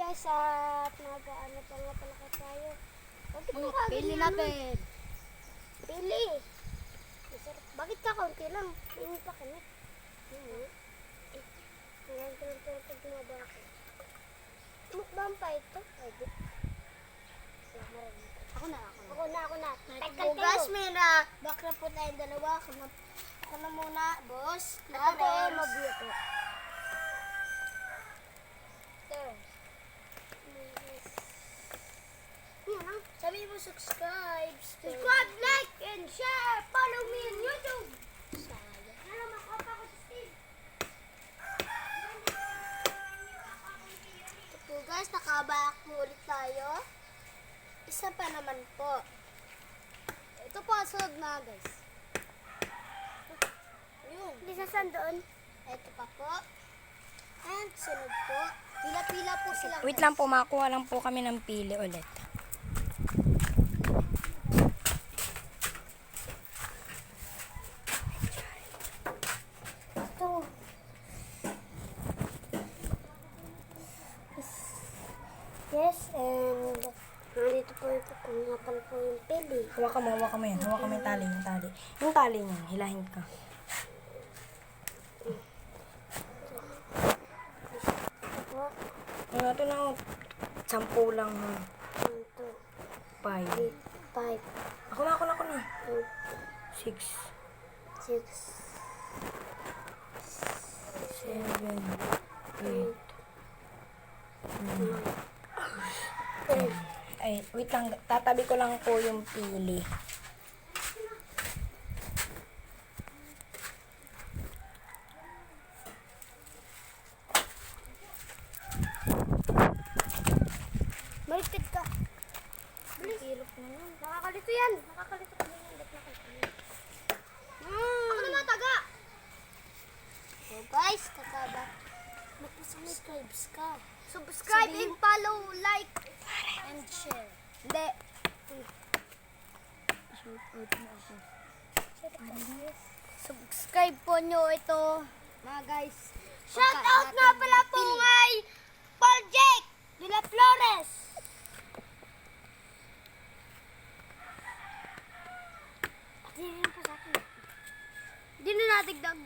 guys at nag-ano pa nga pala tayo. Bakit mo Pili natin. Pili. Masarap. Bakit ka kaunti lang? Pili pa kami. Ngayon ko lang ito gumaba ako. Mukbang pa ito. Ay, di. Ako na. Ako na. Oh, guys, may na bakla po tayong dalawa. Ako na muna, boss. Ito ko mabuyo ko. Ito. Yan lang. Sabi mo subscribe. Subscribe, like, and share. Follow me on YouTube. Sayang. Alam ako pa ko sa Steve. Ito po guys, nakabak po ulit tayo. Isa pa naman po. Ito po ang sunod na guys. Ayun. Hindi sasan doon. Ito pa po. And sunod po. Pila-pila po sila. Wait lang po, makuha lang po kami ng pili ulit. Ito. Yes, and nandito po yung kukungapan po yung pili. Hawakan mo yan. Hawakan mo yung tali. Yung tali niyan, hilahin ka. Ito po. Ano ito na, 10 lang ha. Ito. 5. 5, Ako na. 6, 6, 7, 8. 10. Ay, wait lang. Tatabi ko lang po yung pili. Malikid ka. Bilis. Nakakalito yan. Nakakalito ka din yan. Ako na mataga. So guys, kakaba. Mag-subscribe ka. Subscribe and follow, like. And share. Hindi. Subscribe po nyo ito, mga guys. Shout out nga pala po kay Paul Jake de la Flores. Hindi rin po sa akin. Hindi na natigdag.